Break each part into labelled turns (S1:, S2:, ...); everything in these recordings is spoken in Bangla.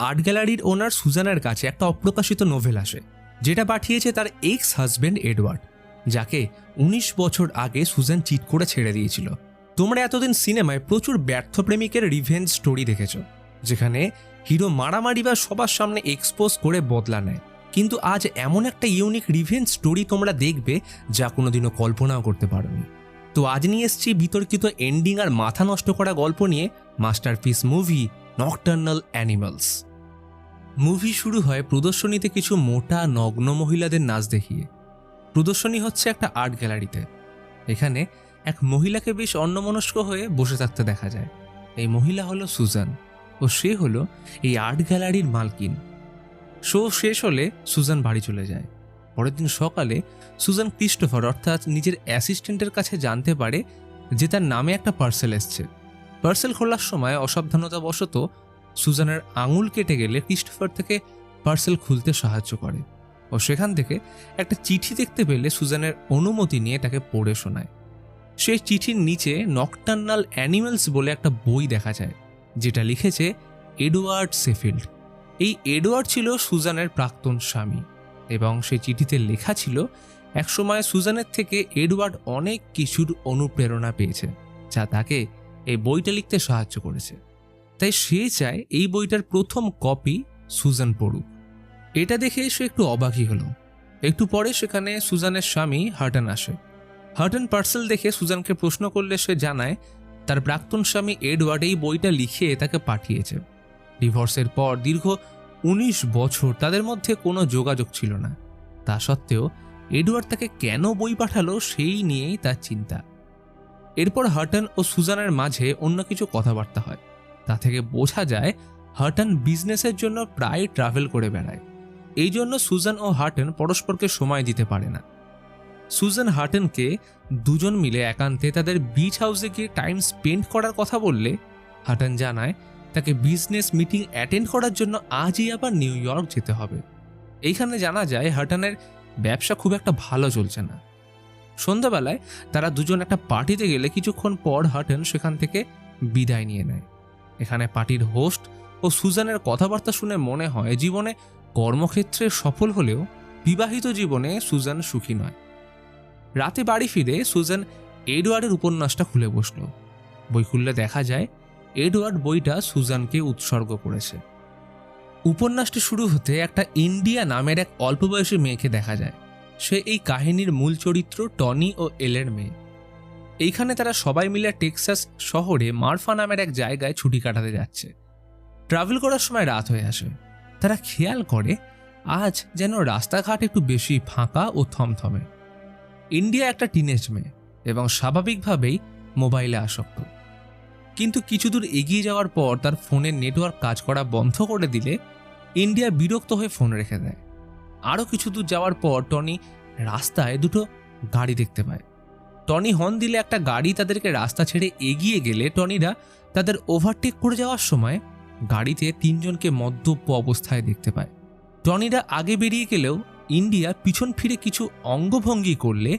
S1: আর্ট গ্যালারির ওনার সুজানের কাছে একটা অপ্রকাশিত নোভেল আসে, যেটা পাঠিয়েছে তার এক্স হাজব্যান্ড এডওয়ার্ড, যাকে 19 বছর আগে সুজান চিট করে ছেড়ে দিয়েছিল। তোমরা এতদিন সিনেমায় প্রচুর ব্যর্থ প্রেমিকের রিভেঞ্জ স্টোরি দেখেছ, যেখানে হিরো মারামারি বা সবার সামনে এক্সপোজ করে বদলা নেয়। কিন্তু আজ এমন একটা ইউনিক রিভেঞ্জ স্টোরি তোমরা দেখবে যা কোনোদিনও কল্পনাও করতে পারোনি। তো আজ নিয়ে এসেছি বিতর্কিত এন্ডিং আর মাথা নষ্ট করা গল্প নিয়ে masterpiece movie nocturnal animals. Movie শুরু হয় প্রদর্শনীতে কিছু মোটা নগ্ন মহিলাদের নাচ দেখিয়ে। প্রদর্শনী হচ্ছে একটা আর্ট গ্যালারিতে। এখানে এক মহিলাকে বেশ অন্যমনস্ক হয়ে বসে থাকতে দেখা যায়। এই মহিলা হলো সুজান, ও সে হলো এই আর্ট গ্যালারির মালকিন। শো শেষ হলে সুজান বাড়ি চলে যায়। পরের দিন সকালে সুজান ক্রিস্টোফার অর্থাৎ নিজের অ্যাসিস্ট্যান্টের কাছে জানতে পারে যে তার নামে একটা পার্সেল এসছে। পার্সেল খোলার সময় অসাবধানতাবশত সুজানের আঙুল কেটে গেলে ক্রিস্টোফার থেকে পার্সেল খুলতে সাহায্য করে, ও সেখান থেকে একটা চিঠি দেখতে পেলে সুজানের অনুমতি নিয়ে তাকে পড়ে শোনায়। সেই চিঠির নিচে নকটার্নাল অ্যানিমালস বলে একটা বই দেখা যায়, যেটা লিখেছে এডওয়ার্ড শেফিল্ড। এই এডওয়ার্ড ছিল সুজানের প্রাক্তন স্বামী, এবং সেই চিঠিতে লেখা ছিল একসময় সুজানের থেকে এডওয়ার্ড অনেক কিছুর অনুপ্রেরণা পেয়েছে, যা তাকে এই বইটা লিখতে সাহায্য করেছে। তাই সে চায় এই বইটার প্রথম কপি সুজান পড়ুক। এটা দেখে সে একটু অবাকই হলো। একটু পরে সেখানে সুজানের স্বামী হার্টন আসে। হার্টন পার্সেল দেখে সুজানকে প্রশ্ন করলে সে জানায় তার প্রাক্তন স্বামী এডওয়ার্ড এই বইটা লিখে তাকে পাঠিয়েছে। ডিভোর্সের পর দীর্ঘ 19 বছর তাদের মধ্যে কোনো যোগাযোগ ছিল না। তা সত্ত্বেও এডওয়ার্ড তাকে কেন বই পাঠালো সেই নিয়েই তার চিন্তা। এরপর হার্টন ও সুজানের মাঝে অন্য কিছু কথাবার্তা হয়। তা থেকে বোঝা যায় হার্টন বিজনেসের জন্য প্রায় ট্রাভেল করে বেড়ায়। এই জন্য সুজান ও হার্টন পরস্পরকে সময় দিতে পারে না। সুজান হার্টনকে দুজন মিলে একান্তে তাদের বিচ হাউসে গিয়ে টাইম স্পেন্ড করার কথা বললে হার্টন জানায় তাকে বিজনেস মিটিং অ্যাটেন্ড করার জন্য আজই আবার নিউ ইয়র্ক যেতে হবে। এইখানে জানা যায় হার্টনের ব্যবসা খুব একটা ভালো চলছে না। সন্ধ্যাবেলায় তারা দুজন একটা পার্টিতে গেলে কিছুক্ষণ পর হার্টন সেখান থেকে বিদায় নিয়ে নেয়। এখানে পার্টির হোস্ট ও সুজানের কথাবার্তা শুনে মনে হয় জীবনে কর্মক্ষেত্রে সফল হলেও বিবাহিত জীবনে সুজান সুখী নয়। রাতে বাড়ি ফিরে সুজান এডওয়ার্ডের উপন্যাসটা খুলে বসল। বই খুললে দেখা যায় এডওয়ার্ড বইটা সুজানকে উৎসর্গ করেছে। উপন্যাসটি শুরু হতে একটা ইন্ডিয়া নামের এক অল্প বয়সী মেয়েকে দেখা যায়। সে এই কাহিনীর মূল চরিত্র টনি ও এলের মেয়ে। এইখানে তারা সবাই মিলে টেক্সাস শহরে মারফা নামের এক জায়গায় ছুটি কাটাতে যাচ্ছে। ট্রাভেল করার সময় রাত হয়ে আসে। তারা খেয়াল করে আজ যেন রাস্তাঘাট একটু বেশি ফাঁকা ও থমথমে। ইন্ডিয়া একটা টিনেজ মেয়ে এবং স্বাভাবিকভাবেই মোবাইলে আসক্ত। কিন্তু কিছু দূর এগিয়ে যাওয়ার পর তার ফোনের নেটওয়ার্ক কাজ করা বন্ধ করে দিলে ইন্ডিয়া বিরক্ত হয়ে ফোন রেখে দেয়। আরও কিছু দূর যাওয়ার পর টনি রাস্তায় দুটো গাড়ি দেখতে পায়। টনি হর্ন দিলে একটা গাড়ি তাদেরকে রাস্তা ছেড়ে এগিয়ে গেলে টনিরা তাদের ওভারটেক করে যাওয়ার সময় গাড়িতে 3 জনকে মদ্যপ অবস্থায় দেখতে পায়। টনিরা আগে বেরিয়ে গেলেও ইন্ডিয়া পিছন ফিরে কিছু অঙ্গভঙ্গি করলে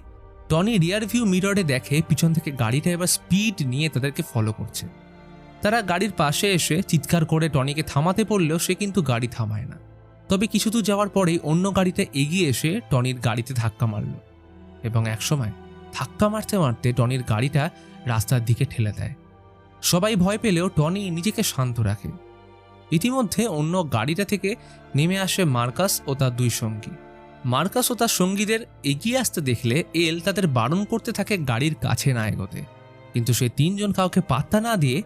S1: টনি রিয়ার ভিউ মিররে দেখে পিছন থেকে গাড়িটা এবার স্পিড নিয়ে তাদেরকে ফলো করছে। তারা গাড়ির পাশে এসে চিৎকার করে টনিকে থামাতে বললেও সে কিন্তু গাড়ি থামায় না। তবে কিছু দূর যাওয়ার পরেই অন্য গাড়িটা এগিয়ে এসে টনির গাড়িতে ধাক্কা মারল, এবং একসময় ধাক্কা মারতে মারতে টনির গাড়িটা রাস্তার দিকে ঠেলে দেয়। সবাই ভয় পেলেও টনি নিজেকে শান্ত রাখে। ইতিমধ্যে অন্য গাড়িটা থেকে নেমে আসে মার্কাস ও তার 2 সঙ্গী। মার্কাস ও তার সঙ্গীদের এগিয়ে আসতে দেখলে এল তাদের বারণ করতে থাকে গাড়ির কাছে না এগোতে, কিন্তু সেই 3 জন কাউকে পাত্তা না দিয়ে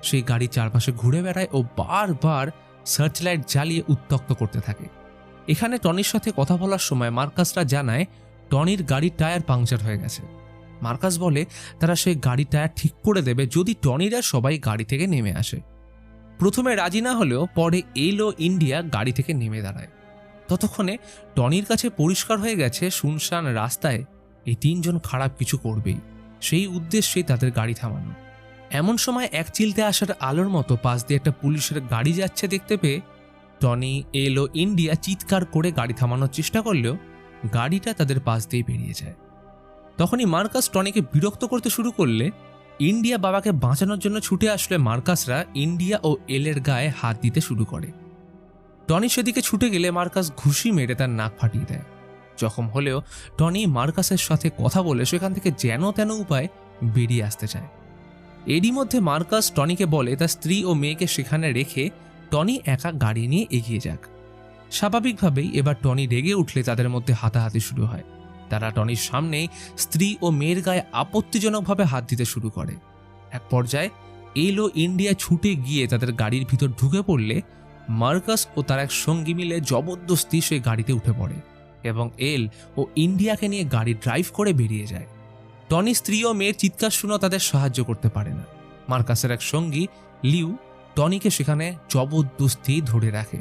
S1: সেই গাড়ির চারপাশে ঘুরে বেড়ায় ও বারবার সার্চলাইট জ্বালিয়ে উত্তক্ত করতে থাকে। এখানে টনির সাথে কথা বলার সময় মার্কাসরা জানায় টনির গাড়ির টায়ার পাংচার হয়ে গেছে। মার্কাস বলে তারা সেই গাড়ির টায়ার ঠিক করে দেবে যদি টনিরা সবাই গাড়ি থেকে নেমে আসে। প্রথমে রাজি না হলেও পরে এল ও ইন্ডিয়া গাড়ি থেকে নেমে দাঁড়ায়। ততক্ষণে টনির কাছে পরিষ্কার হয়ে গেছে শুনশান রাস্তায় এই 3 জন খারাপ কিছু করবেই, সেই উদ্দেশ্যে তাদের গাড়ি থামানো। এমন সময় এক চিলতে আসার আলোর মতো পাশ দিয়ে একটা পুলিশের গাড়ি যাচ্ছে দেখতে পেয়ে টনি, এল ও ইন্ডিয়া চিৎকার করে গাড়ি থামানোর চেষ্টা করলেও গাড়িটা তাদের পাশ দিয়ে বেরিয়ে যায়। তখনই মার্কাস টনিকে বিরক্ত করতে শুরু করলে ইন্ডিয়া বাবাকে বাঁচানোর জন্য ছুটে আসলে মার্কাসরা ইন্ডিয়া ও এলের গায়ে হাত দিতে শুরু করে। টনি সেদিকে ছুটে গেলে মার্কাস ঘুষি মেরে তার নাক ফাটিয়ে দেয়। জখম হলেও টনি মার্কাসের সাথে কথা বলে সেখান থেকে যেন তেন উপায় বেরিয়ে আসতে চায়। এরই মধ্যে মার্কাস টনিকে বলে তার স্ত্রী ও মেয়েকে সেখানে রেখে টনি একা গাড়ি নিয়ে এগিয়ে যাক। স্বাভাবিকভাবেই এবার টনি রেগে উঠলে তাদের মধ্যে হাতাহাতি শুরু হয়। তারা টনির সামনেই স্ত্রী ও মেয়ের গায়ে আপত্তিজনকভাবে হাত দিতে শুরু করে। এক পর্যায়ে এল ও ইন্ডিয়া ছুটে গিয়ে তাদের গাড়ির ভিতর ঢুকে পড়লে মার্কাস ও তার এক সঙ্গী মিলে জবরদস্তি সেই গাড়িতে উঠে পড়ে এবং এল ও ইন্ডিয়াকে নিয়ে গাড়ি ড্রাইভ করে বেরিয়ে যায়। টনি স্ত্রী ও মেয়ের চিৎকার শুনেও তাদের সাহায্য করতে পারে না। মার্কাসের এক সঙ্গী লিউ টনিকে সেখানে জবরদস্তি ধরে রাখে।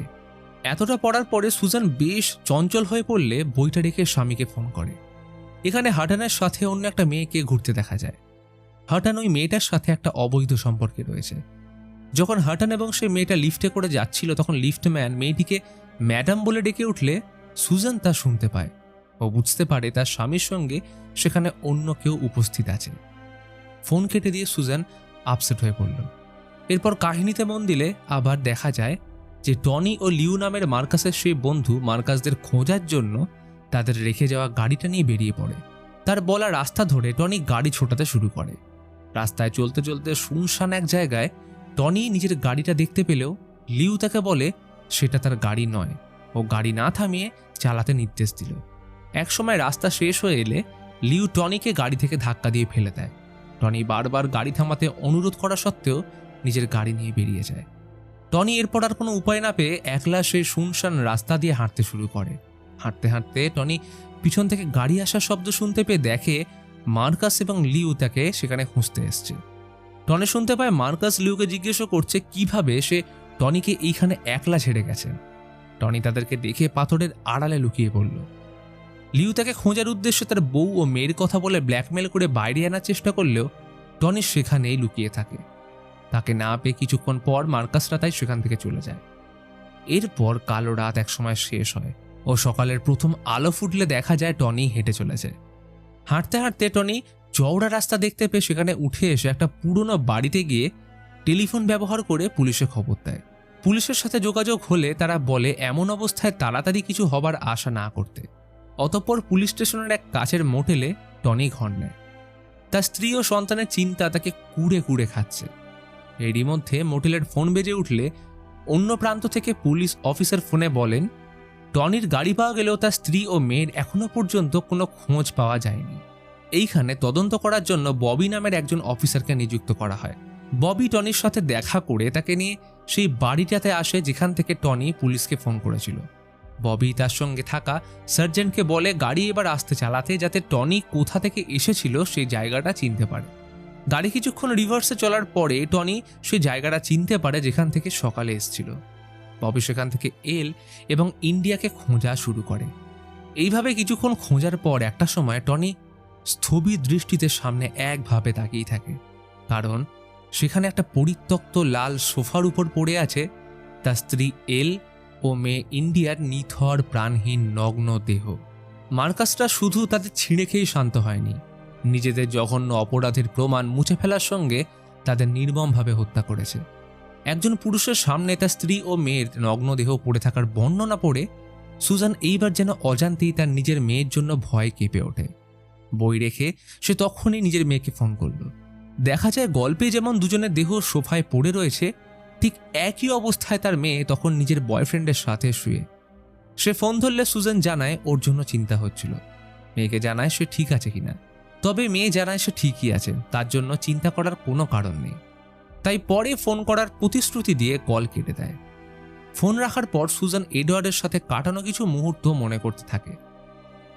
S1: এতটা পড়ার পরে সুজান বেশ চঞ্চল হয়ে পড়লে বইটা রেখে স্বামীকে ফোন করে। এখানে হাটানের সাথে অন্য একটা মেয়েকে ঘুরতে দেখা যায়। হাটান ওই মেয়েটার সাথে একটা অবৈধ সম্পর্কে রয়েছে। যখন হাটান এবং সেই মেয়েটা লিফটে করে যাচ্ছিল তখন লিফটম্যান মেয়েটিকে ম্যাডাম বলে ডেকে উঠলে সুজান তা শুনতে পায় ও বুঝতে পারে তার স্বামীর সঙ্গে সেখানে অন্য কেউ উপস্থিত আছে। ফোন কেটে দিয়ে সুজান আপসেট হয়ে পড়ল। এরপর কাহিনীতে মন দিলে আবার দেখা যায় যে টনি ও লিউ নামের মার্কাসের সেই বন্ধু মার্কাসদের খোঁজার জন্য তাদের রেখে যাওয়া গাড়িটা নিয়ে বেরিয়ে পড়ে। তার বলা রাস্তা ধরে টনি গাড়ি ছোটাতে শুরু করে। রাস্তায় চলতে চলতে শুনশান এক জায়গায় টনি নিজের গাড়িটা দেখতে পেলেও লিউ তাকে বলে সেটা তার গাড়ি নয়। ও গাড়ি না থামিয়ে চালাতে নির্দেশ দিল। একসময় রাস্তা শেষ হয়ে এলে লিউ টনিকে গাড়ি থেকে ধাক্কা দিয়ে ফেলে দেয়। টনি বারবার গাড়ি থামাতে অনুরোধ করা সত্ত্বেও নিজের গাড়ি নিয়ে বেরিয়ে যায়। টনি এরপর আর কোনো উপায় না পেয়ে একলা সেই শুনশান রাস্তা দিয়ে হাঁটতে শুরু করে। হাঁটতে হাঁটতে টনি পিছন থেকে গাড়ি আসার শব্দ শুনতে পেয়ে দেখে মার্কাস এবং লিউ তাকে সেখানে খুঁজতে এসছে। টনি শুনতে পায় মার্কাস লিউকে জিজ্ঞেসও করছে কিভাবে সে টনিকে এইখানে একলা ছেড়ে গেছে। টনি তাদেরকে দেখে পাথরের আড়ালে লুকিয়ে পড়ল। লিউ তাকে খোঁজার উদ্দেশ্যে তার বউ ও মেয়ের কথা বলে ব্ল্যাকমেল করে বাইরে আনার চেষ্টা করলেও টনি সেখানেই লুকিয়ে থাকে। তাকে না পেয়ে কিছুক্ষণ পর মার্কাসরা তাই সেখান থেকে চলে যায়। এরপর কালো রাত একসময় শেষ হয় ও সকালের প্রথম আলো ফুটলে দেখা যায় টনি হেঁটে চলেছে। হাঁটতে হাঁটতে টনি চওড়া রাস্তা দেখতে পেয়ে সেখানে উঠে এসে একটা পুরনো বাড়িতে গিয়ে টেলিফোন ব্যবহার করে পুলিশে খবর দেয়। পুলিশের সাথে যোগাযোগ হলে তারা বলে এমন অবস্থায় তাড়াতাড়ি কিছু হবার আশা না করতে। অতঃপর পুলিশ স্টেশনের এক কাছের মোটেলে টনি ঘর নেয়। তার স্ত্রী ও সন্তানের চিন্তা তাকে কুড়ে কুড়ে খাচ্ছে। এরই মধ্যে মোটেলের ফোন বেজে উঠলে অন্য প্রান্ত থেকে পুলিশ অফিসার ফোনে বলেন টনির গাড়ি পাওয়া গেলেও তার স্ত্রী ও মেয়ের এখনো পর্যন্ত কোনো খোঁজ পাওয়া যায়নি। এইখানে তদন্ত করার জন্য ববি নামের একজন অফিসারকে নিযুক্ত করা হয়। ববি টনির সাথে দেখা করে তাকে নিয়ে সেই বাড়িটাতে আসে যেখান থেকে টনি পুলিশকে ফোন করেছিল। ববি তার সঙ্গে থাকা সার্জেন্টকে বলে গাড়ি এবার আস্তে চালাতে যাতে টনি কোথা থেকে এসেছিল সেই জায়গাটা চিনতে পারে। গাড়ি কিছুক্ষণ রিভার্সে চলার পরে টনি সেই জায়গাটা চিনতে পারে যেখান থেকে সকালে এসেছিল। ববি সেখান থেকে এল এবং ইন্ডিয়াকে খোঁজা শুরু করে। এইভাবে কিছুক্ষণ খোঁজার পর একটা সময় টনি স্থবির দৃষ্টিতে সামনে একভাবে তাকিয়ে থাকে, কারণ সেখানে একটা পরিত্যক্ত লাল সোফার উপর পড়ে আছে তার স্ত্রী এল ও মেয়ে ইন্ডিয়ার নিথর প্রাণহীন নগ্ন দেহ। মার্কাসরা শুধু তাদের ছিঁড়ে খেয়েই শান্ত হয়নি, নিজেদের জঘন্য অপরাধের প্রমাণ মুছে ফেলার সঙ্গে তাদের নির্মমভাবে হত্যা করেছে। একজন পুরুষের সামনে তার স্ত্রী ও মেয়ের নগ্ন দেহ পড়ে থাকার বর্ণনা পড়ে সুজান এইবার যেন অজান্তেই তার নিজের মেয়ের জন্য ভয় কেঁপে ওঠে। বই রেখে সে তখনই নিজের মেয়েকে ফোন করল। দেখা যায় গল্পে যেমন দুজনের দেহ সোফায় পড়ে রয়েছে, ঠিক একই অবস্থায় তার মেয়ে তখন নিজের বয়ফ্রেন্ডের সাথে শুয়ে। সে ফোন ধরলে সুজান জানায় ওর জন্য চিন্তা হচ্ছিল। মেয়েকে জানায় সে ঠিক আছে কিনা, তবে মেয়ে জানায় সে ঠিকই আছে, তার জন্য চিন্তা করার কোনো কারণ নেই। তাই পরে ফোন করার প্রতিশ্রুতি দিয়ে কল কেটে দেয়। ফোন রাখার পর সুজান এডওয়ার্ডের সাথে কাটানো কিছু মুহূর্ত মনে করতে থাকে।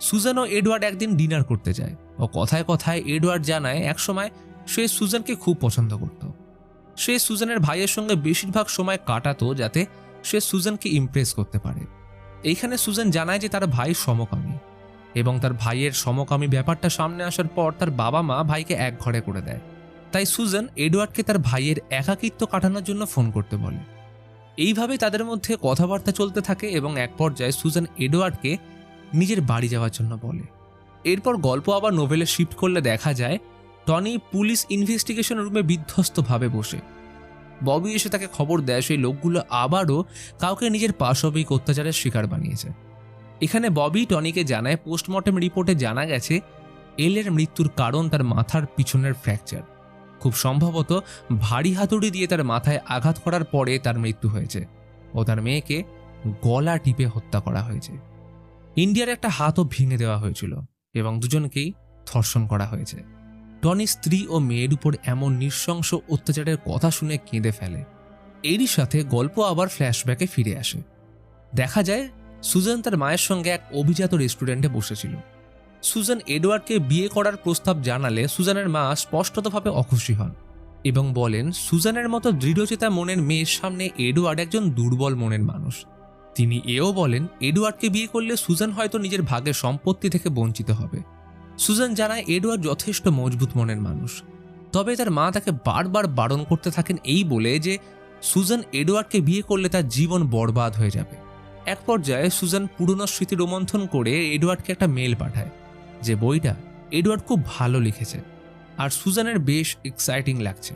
S1: সুজান ও এডওয়ার্ড একদিন ডিনার করতে যায় ও কথায় কথায় এডওয়ার্ড জানায় একসময় সে সুজানকে খুব পছন্দ করত। সে সুজানের ভাইয়ের সঙ্গে বেশিরভাগ সময় কাটাতো যাতে সে সুজানকে ইমপ্রেস করতে পারে। এইখানে সুজান জানায় যে তার ভাই সমকামী এবং তার ভাইয়ের সমকামী ব্যাপারটা সামনে আসার পর তার বাবা মা ভাইকে এক ঘরে করে দেয়। তাই সুজান এডওয়ার্ডকে তার ভাইয়ের একাকিত্ব কাটানোর জন্য ফোন করতে বলে। এইভাবে তাদের মধ্যে কথাবার্তা চলতে থাকে এবং এক পর্যায়ে সুজান এডওয়ার্ডকে নিজের বাড়ি যাওয়ার জন্য বলে। এরপর গল্প আবার নোভেলে শিফট করলে দেখা যায় টনি পুলিশ ইনভেস্টিগেশন রুমে বিধ্বস্তভাবে বসে। ববি এসে তাকে খবর দেয় সেই লোকগুলো আবারও কাউকে নিজের পাশবিক অত্যাচারের শিকার বানিয়েছে। এখানে ববি টনিকে জানায় পোস্টমর্টেম রিপোর্টে জানা গেছে এলের মৃত্যুর কারণ তার মাথার পিছনের ফ্র্যাকচার। খুব সম্ভবত ভারী হাতুড়ি দিয়ে তার মাথায় আঘাত করার পরে তার মৃত্যু হয়েছে ও তার মেয়েকে গলা টিপে হত্যা করা হয়েছে। ইন্ডিয়ার একটা হাতও ভেঙে দেওয়া হয়েছিল এবং দুজনকেই ধর্ষণ করা হয়েছে। টনি স্ত্রী ও মেয়ের উপর এমন নৃশংস অত্যাচারের কথা শুনে কেঁদে ফেলে। এরই সাথে গল্প আবার ফ্ল্যাশব্যাকে ফিরে আসে। দেখা যায় সুজান তার মায়ের সঙ্গে এক অভিজাত রেস্টুরেন্টে বসেছিল। সুজান এডওয়ার্ডকে বিয়ে করার প্রস্তাব জানালে সুজানের মা স্পষ্টতভাবে অখুশি হন এবং বলেন সুজানের মতো দৃঢ়চেতা মনের মেয়ের সামনে এডওয়ার্ড একজন দুর্বল মনের মানুষ। তিনি এও বলেন এডওয়ার্ডকে বিয়ে করলে সুজান হয়তো নিজের ভাগের সম্পত্তি থেকে বঞ্চিত হবে। সুজান জানায় এডওয়ার্ড যথেষ্ট মজবুত মনের মানুষ, তবে তার মা তাকে বারবার বারণ করতে থাকেন এই বলে যে সুজান এডওয়ার্ডকে বিয়ে করলে তার জীবন বরবাদ হয়ে যাবে। এক পর্যায়ে সুজান পুরনো স্মৃতি রোমন্থন করে এডওয়ার্ডকে একটা মেল পাঠায় যে বইটা এডওয়ার্ড খুব ভালো লিখেছে আর সুজানের বেশ এক্সাইটিং লাগছে।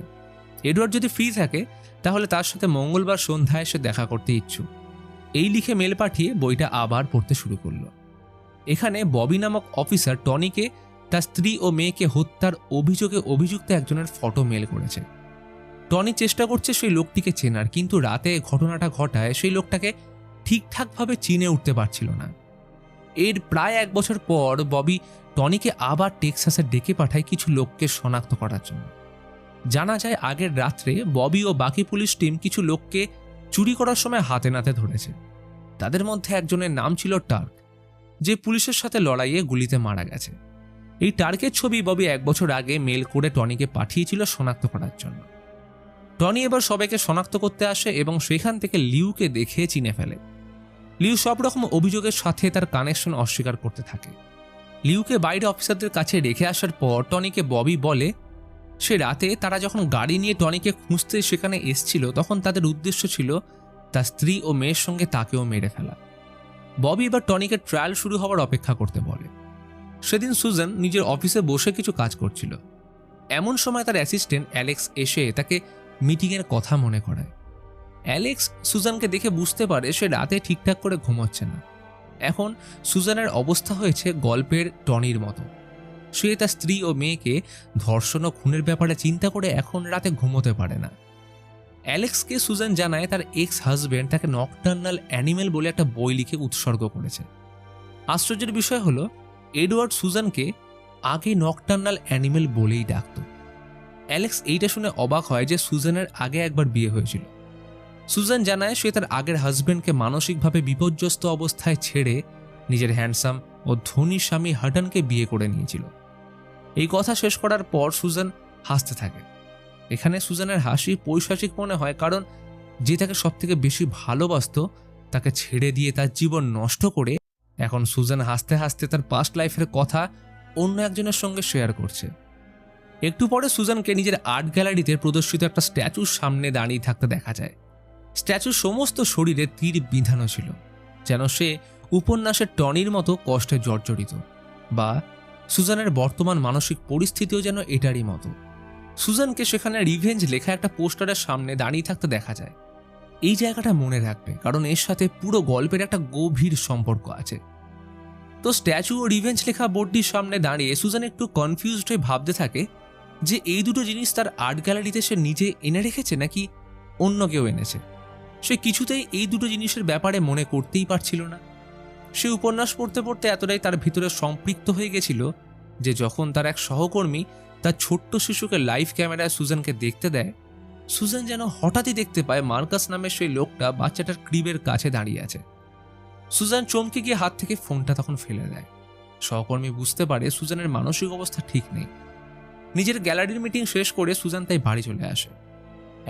S1: এডওয়ার্ড যদি ফ্রি থাকে তাহলে তার সাথে মঙ্গলবার সন্ধ্যায় এসে দেখা করতে ইচ্ছুক। এই লিখে মেল পাঠিয়ে বইটা আবার পড়তে শুরু করলো। এখানে ববি নামক অফিসার টনিকে তার স্ত্রী ও মেয়েকে হত্যার অভিযোগে অভিযুক্ত একজনের ফটো মেল করেছে। টনি চেষ্টা করছে সেই লোকটিকে চেনার, কিন্তু রাতে ঘটনাটা ঘটায় সেই লোকটাকে ঠিকঠাকভাবে চিনে উঠতে পারছিল না। এর প্রায় 1 বছর পর ববি টনিকে আবার টেক্সাসে ডেকে পাঠায় কিছু লোককে শনাক্ত করার জন্য। জানা যায় আগের রাত্রে ববি ও বাকি পুলিশ টিম কিছু লোককে চুরি করার সময় হাতে নাতে ধরেছে। তাদের মধ্যে একজনের নাম ছিল টার্ক, যে পুলিশের সাথে লড়াইয়ে গুলিতে মারা গেছে। এই টার্কের ছবি ববি 1 বছর আগে মেল করে টনিকে পাঠিয়েছিল শনাক্ত করার জন্য। টনি এবার সবাইকে শনাক্ত করতে আসে এবং সেখান থেকে লিউকে দেখে চিনে ফেলে। লিউ সব রকম অভিযোগের সাথে তার কানেকশন অস্বীকার করতে থাকে। লিউকে বাইরে অফিসারদের কাছে রেখে আসার পর টনিকে ববি বলে সে রাতে তারা যখন গাড়ি নিয়ে টনিকে খুঁজতে সেখানে এসছিল তখন তাদের উদ্দেশ্য ছিল তার স্ত্রী ও মেয়ের সঙ্গে তাকেও মেরে ফেলা। ববি এবার টনিকে ট্রায়াল শুরু হওয়ার অপেক্ষা করতে বলে। সেদিন সুজান নিজের অফিসে বসে কিছু কাজ করছিল। এমন সময় তার অ্যাসিস্ট্যান্ট অ্যালেক্স এসে তাকে মিটিংয়ের কথা মনে করায়। অ্যালেক্স সুজানকে দেখে বুঝতে পারে সে রাতে ঠিকঠাক করে ঘুমোচ্ছে না। এখন সুজানের অবস্থা হয়েছে গল্পের টনির মতো। সে তার স্ত্রী ও মেয়েকে ধর্ষণ ও খুনের ব্যাপারে চিন্তা করে এখন রাতে ঘুমোতে পারে না। অ্যালেক্সকে সুজান জানায় তার এক্স হাজব্যান্ড তাকে নকটার্নাল অ্যানিমেল বলে একটা বই লিখে উৎসর্গ করেছে। আশ্চর্যের বিষয় হলো এডওয়ার্ড সুজানকে আগে নকটার্নাল অ্যানিমেল বলেই ডাকত। অ্যালেক্স এইটা শুনে অবাক হয় যে সুজানের আগে একবার বিয়ে হয়েছিল। সুজান জানায় সে তার আগের হাজব্যান্ডকে মানসিকভাবে বিপর্যস্ত অবস্থায় ছেড়ে নিজের হ্যান্ডসাম ও ধনী স্বামী হাটনকে বিয়ে করে নিয়েছিল। এই কথা শেষ করার পর সুজান হাসতে থাকে। এখানে সুজানের হাসি পৈশাচিক মনে হয়, কারণ যে তাকে সবথেকে বেশি ভালোবাসত তাকে ছেড়ে দিয়ে তার জীবন নষ্ট করে এখন সুজান হাসতে হাসতে তার পাস্ট লাইফের কথা অন্য একজনের সঙ্গে শেয়ার করছে। একটু পরে সুজানকে নিজের আর্ট গ্যালারিতে প্রদর্শিত একটা স্ট্যাচুর সামনে দাঁড়িয়ে থাকতে দেখা যায়। স্ট্যাচুর সমস্ত শরীরে তীর বিঁধানো ছিল, যেন সে উপন্যাসের টনির মতো কষ্টে জর্জরিত, বা সুজানের বর্তমান মানসিক পরিস্থিতিও যেন এটারই মতো। সুজানকে সেখানে রিভেঞ্জ লেখা একটা পোস্টারের সামনে দাঁড়িয়ে থাকতে দেখা যায়। এই জায়গাটা মনে রাখবে, কারণ এর সাথে পুরো গল্পের একটা গভীর সম্পর্ক আছে। তো স্ট্যাচু ও রিভেঞ্জ লেখা বোর্ডটির সামনে দাঁড়িয়ে সুজান একটু কনফিউজড হয়ে ভাবতে থাকে যে এই দুটো জিনিস তার আর্ট গ্যালারিতে সে নিজে এনে রেখেছে নাকি অন্য কেউ এনেছে। সে কিছুতেই এই দুটো জিনিসের ব্যাপারে মনে করতেই পারছিল না। সে উপন্যাস পড়তে পড়তে এতটাই তার ভিতরে সম্পৃক্ত হয়ে গেছিল যে যখন তার এক সহকর্মী তার ছোট্ট শিশুকে লাইভ ক্যামেরায় সুজানকে দেখতে দেয়, সুজান যেন হঠাৎই দেখতে পায় মার্কাস নামের সেই লোকটা বাচ্চাটার ক্রিবের কাছে দাঁড়িয়ে আছে। সুজান চমকে গিয়ে হাত থেকে ফোনটা তখন ফেলে দেয়। সহকর্মী বুঝতে পারে সুজানের মানসিক অবস্থা ঠিক নেই। নিজের গ্যালারির মিটিং শেষ করে সুজান তাই বাড়ি চলে আসে।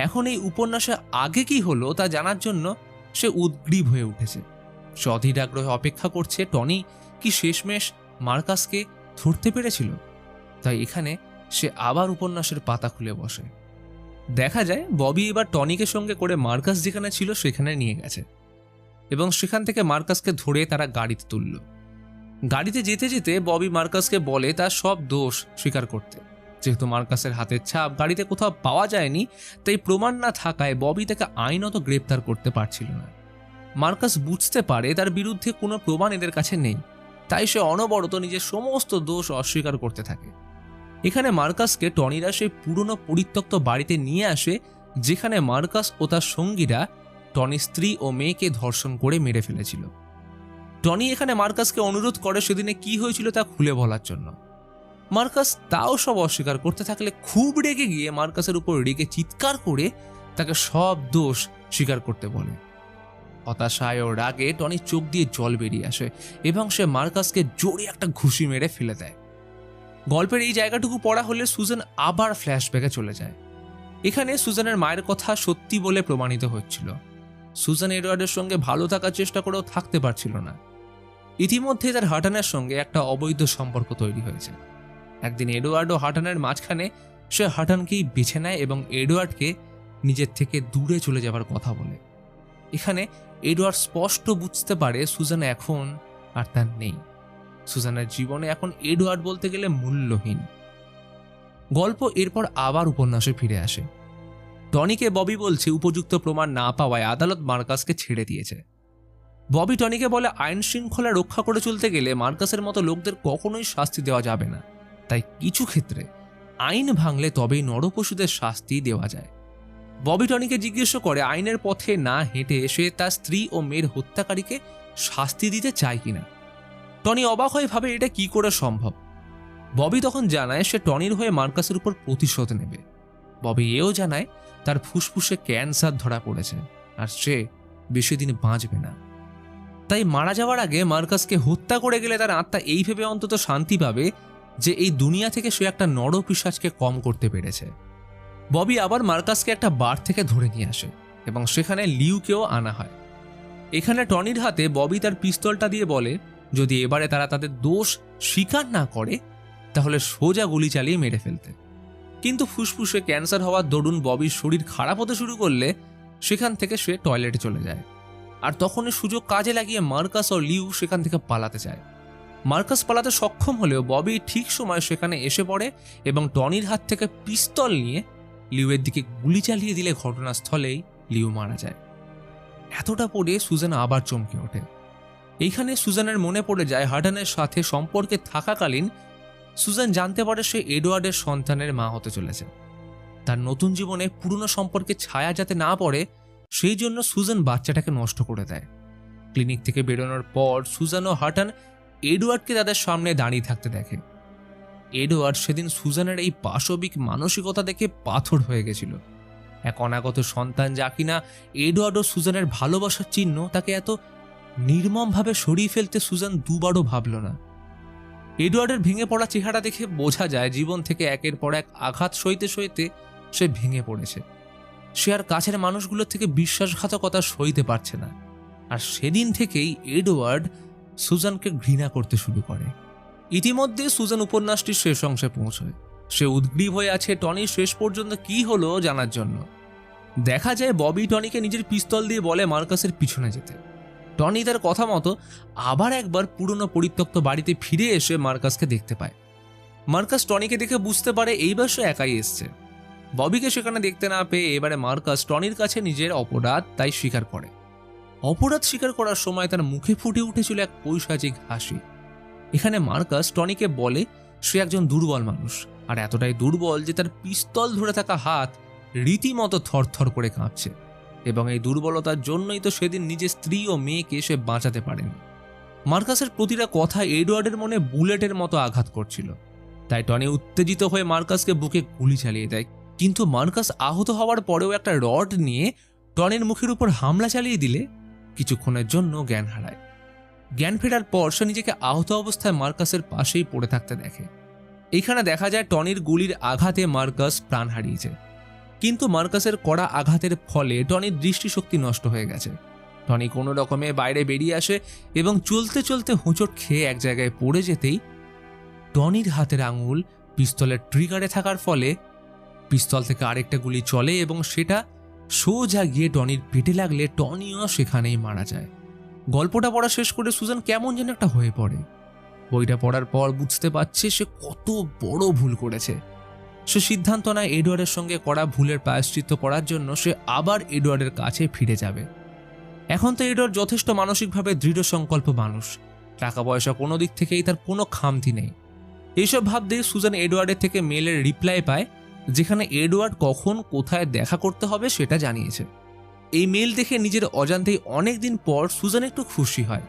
S1: এখন এই উপন্যাসে আগে কি হলো তা জানার জন্য সে উদ্গ্রীব হয়ে উঠেছে। সে অধীর আগ্রহে অপেক্ষা করছে টনি কি শেষমেশ মার্কাসকে ধরতে পেরেছিল। তাই এখানে সে আবার উপন্যাসের পাতা খুলে বসে। দেখা যায় ববি এবার টনিকে সঙ্গে করে মার্কাস যেখানে ছিল সেখানে নিয়ে গেছে এবং সেখান থেকে মার্কাসকে ধরে তারা গাড়িতে তুলল। গাড়িতে যেতে যেতে ববি মার্কাসকে বলে তার সব দোষ স্বীকার করতে। যেহেতু মার্কাসের হাতের ছাপ গাড়িতে কোথাও পাওয়া যায়নি, তাই প্রমাণ না থাকায় ববি তাকে আইনত গ্রেপ্তার করতে পারছিল না। মার্কাস বুঝতে পারে তার বিরুদ্ধে কোনো প্রমাণ এদের কাছে নেই, তাই সে অনবরত নিজের সমস্ত দোষ অস্বীকার করতে থাকে। এখানে মার্কাসকে টনিরা সেই পুরনো পরিত্যক্ত বাড়িতে নিয়ে আসে, যেখানে মার্কাস ও তার সঙ্গীরা টনির স্ত্রী ও মেয়েকে ধর্ষণ করে মেরে ফেলেছিল। টনি এখানে মার্কাসকে অনুরোধ করে সেদিনে কি হয়েছিল তা খুলে বলার জন্য। মার্কাস তাও সব অস্বীকার করতে থাকলে খুব রেগে গিয়ে মার্কাসের উপর রেগে চিৎকার করে তাকে সব দোষ স্বীকার করতে বলে। হতাশায় ও রাগে টনির চোখ দিয়ে জল বেরিয়ে আসে এবং সে মার্কাসকে জোরে একটা ঘুষি মেরে ফেলে দেয়। গল্পের এই জায়গাটুকু পড়া হলে সুজান আবার ফ্ল্যাশব্যাকে চলে যায়। এখানে সুজানের মায়ের কথা সত্যি বলে প্রমাণিত হচ্ছিল। সুজান এডওয়ার্ডের সঙ্গে ভালো থাকার চেষ্টা করেও থাকতে পারছিল না। ইতিমধ্যে তার হাটানের সঙ্গে একটা অবৈধ সম্পর্ক তৈরি হয়েছে। একদিন এডওয়ার্ড ও হাটানের মাঝখানে সে হাটানকেই বেছে নেয় এবং এডওয়ার্ডকে নিজের থেকে দূরে চলে যাবার কথা বলে। এখানে এডওয়ার্ড স্পষ্ট বুঝতে পারে সুজান এখন আর তার নেই। সুজানের জীবনে এখন এডওয়ার্ড বলতে গেলে মূল্যহীন। গল্প এরপর আবার উপন্যাসে ফিরে আসে। টনিকে ববি বলছে উপযুক্ত প্রমাণ না পাওয়ায় আদালত মার্কাসকে ছেড়ে দিয়েছে। ববি টনিকে বলে আইন শৃঙ্খলা রক্ষা করে চলতে গেলে মার্কাসের মতো লোকদের কখনোই শাস্তি দেওয়া যাবে না, তাই কিছু ক্ষেত্রে আইন ভাঙলে তবেই নরপশুদের শাস্তি দেওয়া যায়। ববি টনিকে জিজ্ঞেস করে আইনের পথে না হেঁটে সে তার স্ত্রী ও মেয়ের হত্যাকারীকে শাস্তি দিতে চায় কিনা। টনি অবাক হয়ে ভাবে এটা কি করে সম্ভব। ববি তখন জানায় সে টনির হয়ে মার্কাসের উপর প্রতিশোধ নেবে। ববি এও জানায় তার ফুসফুসে ক্যান্সার ধরা পড়েছে আর সে বেশি দিন বাঁচবে না, তাই মারা যাওয়ার আগে মার্কাসকে হত্যা করে গেলে তার আত্মা এই ভেবে অন্তত শান্তি পাবে যে এই দুনিয়া থেকে সে একটা নরপিশাচকে কম করতে পেরেছে। ববি আবার মার্কাসকে একটা বার থেকে ধরে নিয়ে আসে এবং সেখানে লিউকেও আনা হয়। এখানে টনির হাতে ববি তার পিস্তলটা দিয়ে বলে যদি এবারে তারা তাদের দোষ স্বীকার না করে তাহলে সোজা গুলি চালিয়ে মেরে ফেলতে। কিন্তু ফুসফুসে ক্যান্সার হওয়ার দরুন ববির শরীর খারাপ হতে শুরু করলে সেখান থেকে সে টয়লেটে চলে যায়। আর তখনই সুযোগ কাজে লাগিয়ে মার্কাস ও লিউ সেখান থেকে পালাতে চায়। মার্কাস পালাতে সক্ষম হলেও ববি ঠিক সময় সেখানে এসে পড়ে এবং টনির হাত থেকে পিস্তল নিয়ে লিউয়ের দিকে গুলি চালিয়ে দিলে ঘটনাস্থলেই লিউ মারা যায়। এতটা পড়ে সুজান আবার চমকে ওঠে। এইখানে সুজানের মনে পড়ে যায় হাটানের সাথে সম্পর্কে থাকাকালীন সুজান জানতে পারে সে এডওয়ার্ডের সন্তানের মা হতে চলেছে। তার নতুন জীবনে পুরনো সম্পর্কে ছায়া যাতে না পড়ে সেই জন্য সুজান বাচ্চাটাকে নষ্ট করে দেয়। ক্লিনিক থেকে বেরোনোর পর সুজান ও হাটান এডওয়ার্ডকে তাদের সামনে দাঁড়িয়ে থাকতে দেখে। এডওয়ার্ড সেদিন সুজানের এই পাশবিক মানসিকতা দেখে পাথর হয়ে গেছিল। এক অনাগত সন্তান যা কিনা এডওয়ার্ড ও সুজানের ভালোবাসার চিহ্ন, তাকে এত নির্মমভাবে সরিয়ে ফেলতে সুজান দুবারও ভাবল না। এডওয়ার্ডের ভেঙে পড়া চেহারা দেখে বোঝা যায় জীবন থেকে একের পর এক আঘাত সইতে সইতে সে ভেঙে পড়েছে। সে আর কাছের মানুষগুলোর থেকে বিশ্বাসঘাতকতা সইতে পারছে না। আর সেদিন থেকেই এডওয়ার্ড সুজানকে ঘৃণা করতে শুরু করে। ইতিমধ্যে সুজান উপন্যাসটির শেষ অংশে পৌঁছয়। সে উদ্গ্রীব হয়ে আছে টনির শেষ পর্যন্ত কি হলো জানার জন্য। দেখা যায় ববি টনিকে নিজের পিস্তল দিয়ে বলে মার্কাসের পিছনে যেতে। টনি তার কথা মতো আবার একবার পুরনো পরিত্যক্ত বাড়িতে ফিরে এসে মার্কাসকে দেখতে পায়। মার্কাস টনিকে দেখে বুঝতে পারে এইবার সে একাই এসছে। ববিকে সেখানে দেখতে না পেয়ে এবারে মার্কাস টনির কাছে নিজের অপরাধ তাই স্বীকার করে। অপরাধ স্বীকার করার সময় তার মুখে ফুটে উঠেছিল এক পৈশাচিক হাসি। এখানে মার্কাস টনিকে বলে সে একজন দুর্বল মানুষ, আর এতটাই দুর্বল যে তার পিস্তল ধরে থাকা হাত রীতিমতো থরথর করে কাঁপছে, এবং এই দুর্বলতার জন্যই তো সেদিন নিজের স্ত্রী ও মেয়েকে সে বাঁচাতে পারেনি। মার্কাসের প্রতিটা কথা এডওয়ার্ডের মনে বুলেটের মতো আঘাত করছিল, তাই টনি উত্তেজিত হয়ে মার্কাসকে বুকে গুলি চালিয়ে দেয়। কিন্তু মার্কাস আহত হওয়ার পরেও একটা রড নিয়ে টনির মুখের উপর হামলা চালিয়ে দিলে কিছুক্ষণের জন্য জ্ঞান হারায়। জ্ঞান ফেরার পর সে নিজেকে আহত অবস্থায় মার্কাসের পাশেই পড়ে থাকতে দেখে। এইখানে দেখা যায় টনির গুলির আঘাতে মার্কাস প্রাণ হারিয়েছে, কিন্তু মার্কাসের কড়া আঘাতের ফলে টনির দৃষ্টিশক্তি নষ্ট হয়ে গেছে। টনি কোনো রকমে বাইরে বেরিয়ে আসে এবং চলতে চলতে হোঁচট খেয়ে এক জায়গায় পড়ে যেতেই টনির হাতের আঙুল পিস্তলের ট্রিগারে থাকার ফলে পিস্তল থেকে আরেকটা গুলি চলে এবং সেটা সোজা গিয়ে টনির পেটে লাগলে টনিও সেখানেই মারা যায়। গল্পটা পড়া শেষ করে সুজান কেমন যেন একটা হয়ে পড়ে। বইটা পড়ার পর বুঝতে পারছে সে কত বড় ভুল করেছে। সে সিদ্ধান্ত নেয় এডওয়ার্ডের সঙ্গে করা ভুলের প্রায়শ্চিত্ত করার জন্য সে আবার এডওয়ার্ডের কাছে ফিরে যাবে। এখন তো এডওয়ার্ড যথেষ্ট মানসিকভাবে দৃঢ় সংকল্প মানুষ, টাকা পয়সা কোনো দিক থেকেই তার কোনো খামতি নেই। এইসব ভাবতে সুজান এডওয়ার্ডের থেকে মেলের রিপ্লাই পায়, যেখানে এডওয়ার্ড কখন কোথায় দেখা করতে হবে সেটা জানিয়েছে। এই মেল দেখে নিজের অজান্তেই অনেকদিন পর সুজান একটু খুশি হয়।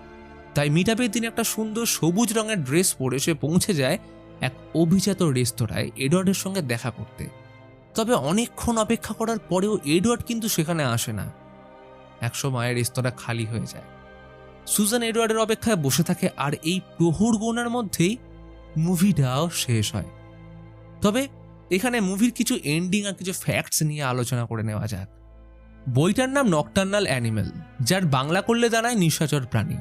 S1: তাই মিটআপের দিন একটা সুন্দর সবুজ রঙের ড্রেস পরে সে পৌঁছে যায় এক অভিজাত রেস্তোরাঁয় এডওয়ার্ডের সঙ্গে দেখা করতে। তবে অনেকক্ষণ অপেক্ষা করার পরেও এডওয়ার্ড কিন্তু সেখানে আসে না। একসময় রেস্তোরাঁ খালি হয়ে যায়। সুজান এডওয়ার্ডের অপেক্ষায় বসে থাকে, আর এই প্রহর গোনার মধ্যেই মুভিটাও শেষ হয়। তবে এখানে মুভির কিছু এন্ডিং আর কিছু ফ্যাক্টস নিয়ে আলোচনা করে নেওয়া যাক। বইটার নাম নকটার্নাল অ্যানিমেল, যার বাংলা করলে দাঁড়ায় নিশাচর প্রাণী।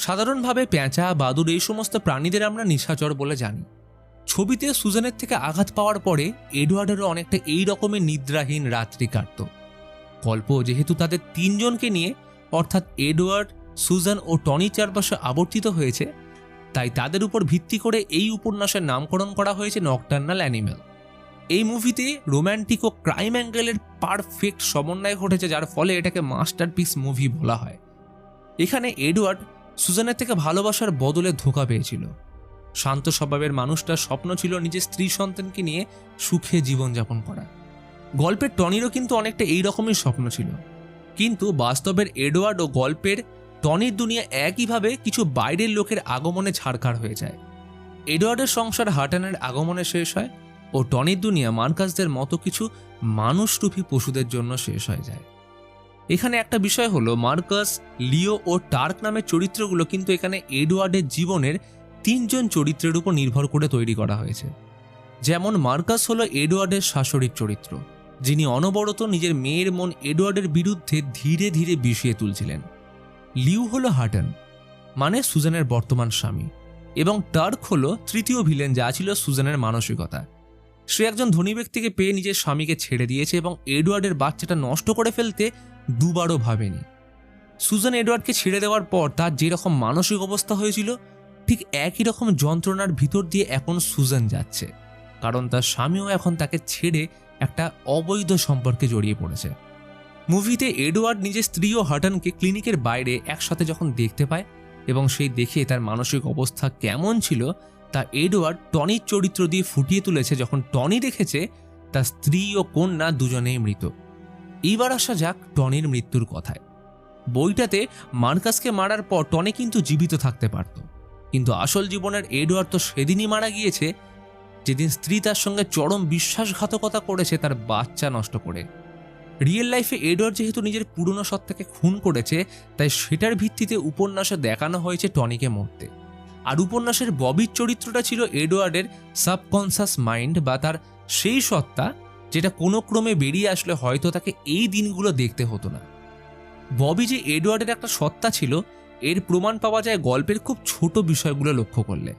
S1: সাধারণভাবে পেঁচা, বাদুড় এই সমস্ত প্রাণীদের আমরা নিশাচর বলে জানি। ছবিতে সুজানের থেকে আঘাত পাওয়ার পরে এডওয়ার্ডেরও অনেকটা এই রকমের নিদ্রাহীন রাত্রি কাটত। গল্প যেহেতু তাদের তিনজনকে নিয়ে, অর্থাৎ এডওয়ার্ড, সুজান ও টনির চারপাশে আবর্তিত হয়েছে, তাই তাদের উপর ভিত্তি করে এই উপন্যাসের নামকরণ করা হয়েছে নকটার্নাল অ্যানিমেল। এই মুভিতে রোম্যান্টিক ও ক্রাইম অ্যাঙ্গেলের পারফেক্ট সমন্বয় ঘটেছে, যার ফলে এটাকে মাস্টারপিস মুভি বলা হয়। এখানে এডওয়ার্ড সুজানের থেকে ভালোবাসার বদলে ধোঁকা পেয়েছিল। শান্ত স্বভাবের মানুষটার স্বপ্ন ছিল নিজের স্ত্রী সন্তানকে নিয়ে সুখে জীবনযাপন করা। গল্পের টনিরও কিন্তু অনেকটা এই রকমই স্বপ্ন ছিল, কিন্তু বাস্তবের এডওয়ার্ড ও গল্পের টনির দুনিয়া একইভাবে কিছু বাইরের লোকের আগমনে ছাড়খাড় হয়ে যায়। এডওয়ার্ডের সংসার হাটানের আগমনে শেষ হয় ও টনির দুনিয়া মার্কাসদের মতো কিছু মানুষরূপী পশুদের জন্য শেষ হয়ে যায়। এখানে একটা বিষয় হলো, মার্কাস, লিও ও টার্ক নামের চরিত্রগুলো কিন্তু এখানে এডওয়ার্ডের জীবনের তিনজন চরিত্রের উপর নির্ভর করে তৈরি করা হয়েছে। যেমন মার্কাস হলো এডওয়ার্ডের শাশুড়ির চরিত্র, যিনি অনবরত নিজের মেয়ের মন এডওয়ার্ডের বিরুদ্ধে ধীরে ধীরে বিষিয়ে তুলছিলেন। লিউ হলো হাটন, মানে সুজানের বর্তমান স্বামী, এবং টার্ক হলো তৃতীয় ভিলেন, যা ছিল সুজানের মানসিকতা। সে একজন ধনী ব্যক্তিকে পেয়ে নিজের স্বামীকে ছেড়ে দিয়েছে এবং এডওয়ার্ডের বাচ্চাটা নষ্ট করে ফেলতে দুবারও ভাবেনি। সুজান এডওয়ার্ডকে ছেড়ে দেওয়ার পর তার যেরকম মানসিক অবস্থা হয়েছিল, ঠিক একই রকম যন্ত্রণার ভিতর দিয়ে এখন সুজান যাচ্ছে, কারণ তার স্বামীও এখন তাকে ছেড়ে একটা অবৈধ সম্পর্কে জড়িয়ে পড়েছে। মুভিতে এডওয়ার্ড নিজের স্ত্রী ও হাটনকে ক্লিনিকের বাইরে একসাথে যখন দেখতে পায় এবং সেই দেখে তার মানসিক অবস্থা কেমন ছিল তা এডওয়ার্ড টনির চরিত্র দিয়ে ফুটিয়ে তুলেছে, যখন টনি দেখেছে তার স্ত্রী ও কন্যা দুজনেই মৃত। এইবার আসা যাক টনির মৃত্যুর কথায়। বইটাতে মার্কাসকে মারার পর টনি কিন্তু জীবিত থাকতে পারত, কিন্তু আসল জীবনের এডওয়ার্ড তো সেদিনই মারা গিয়েছে যেদিন স্ত্রী তার সঙ্গে চরম বিশ্বাসঘাতকতা করেছে তার বাচ্চা নষ্ট করে। রিয়েল লাইফে এডওয়ার্ড যেহেতু নিজের পুরনো সত্তাকে খুন করেছে, তাই সেটার ভিত্তিতে উপন্যাসে দেখানো হয়েছে টনিকে মরতে। আর উপন্যাসের ববির চরিত্রটা ছিল এডওয়ার্ডের সাবকনসাস মাইন্ড, বা তার সেই সত্তা যেটা কোনো ক্রমে বেরিয়ে আসলে হয়তো তাকে এই দিনগুলো দেখতে হতো না। ববি যে এডওয়ার্ডের একটা সত্তা ছিল, এর প্রমাণ পাওয়া যায় গল্পের খুব ছোট বিষয়গুলো লক্ষ্য করলে।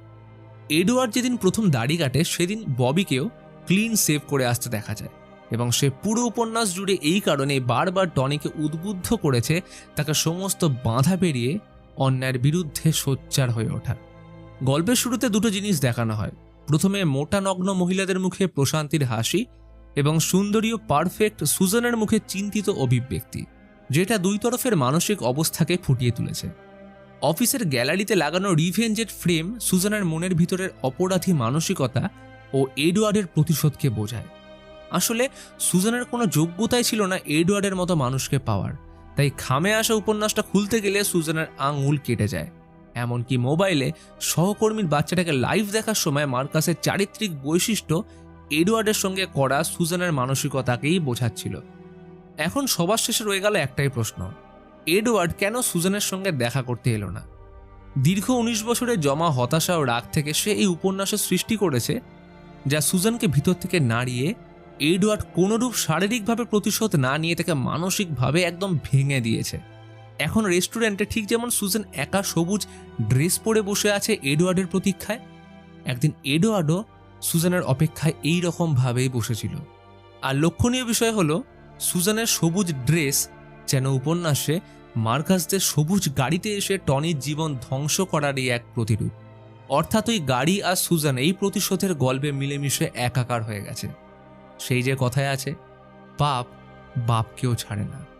S1: এডওয়ার্ড যেদিন প্রথম দাড়ি কাটে সেদিন ববিকেও ক্লিন সেভ করে আসতে দেখা যায়, এবং সে পুরো উপন্যাস জুড়ে এই কারণে বারবার টনিকে উদ্বুদ্ধ করেছে তাকে সমস্ত বাধা পেরিয়ে অন্যায়ের বিরুদ্ধে সোচ্চার হয়ে ওঠা। গল্পের শুরুতে দুটো জিনিস দেখানো হয়। প্রথমে মোটা নগ্ন মহিলাদের মুখে প্রশান্তির হাসি এবং সুন্দরী ও পারফেক্ট সুজানের মুখে চিন্তিত অভিব্যক্তি, যেটা দুই তরফের মানসিক অবস্থাকে ফুটিয়ে তুলেছে। অফিসের গ্যালারিতে লাগানো রিভেঞ্জের ফ্রেম সুজানের মনের ভিতরের অপরাধী মানসিকতা ও এডওয়ার্ডের প্রতিশোধকে বোঝায়। আসলে সুজানের কোনো যোগ্যতাই ছিল না এডওয়ার্ডের মতো মানুষকে পাওয়ার, তাই খামে আসা উপন্যাসটা খুলতে গেলে সুজানের আঙুল কেটে যায়। এমনকি মোবাইলে সহকর্মীর বাচ্চাটাকে লাইভ দেখার সময় মার্কাসের চারিত্রিক বৈশিষ্ট্য এডওয়ার্ডের সঙ্গে করা সুজানের মানসিকতাকেই বোঝাচ্ছিল। এখন সবার শেষে রয়ে গেল একটাই প্রশ্ন, এডওয়ার্ড কেন সুজানের সঙ্গে দেখা করতে এলো না? দীর্ঘ 19 বছরের জমা হতাশা ও রাগ থেকে সে এই উপন্যাসের সৃষ্টি করেছে, যা সুজানকে ভিতর থেকে নাড়িয়ে এডওয়ার্ড কোনোরূপ শারীরিকভাবে প্রতিশোধ না নিয়ে তাকে মানসিকভাবে একদম ভেঙে দিয়েছে। এখন রেস্টুরেন্টে ঠিক যেমন সুজান একা সবুজ ড্রেস পরে বসে আছে এডওয়ার্ডের প্রতীক্ষায়, একদিন এডওয়ার্ডও সুজানের অপেক্ষায় এই রকমভাবেই বসেছিল। আর লক্ষণীয় বিষয় হলো, সুজানের সবুজ ড্রেস যেন উপন্যাসে মার্কাসদের সবুজ গাড়িতে এসে টনির জীবন ধ্বংস করারই এক প্রতিরূপ। অর্থাৎ ওই গাড়ি আর সুজান এই প্রতিশোধের গল্পে মিলেমিশে একাকার হয়ে গেছে। সেই যে কথায় আছে, পাপ বাপকেও ছাড়ে না।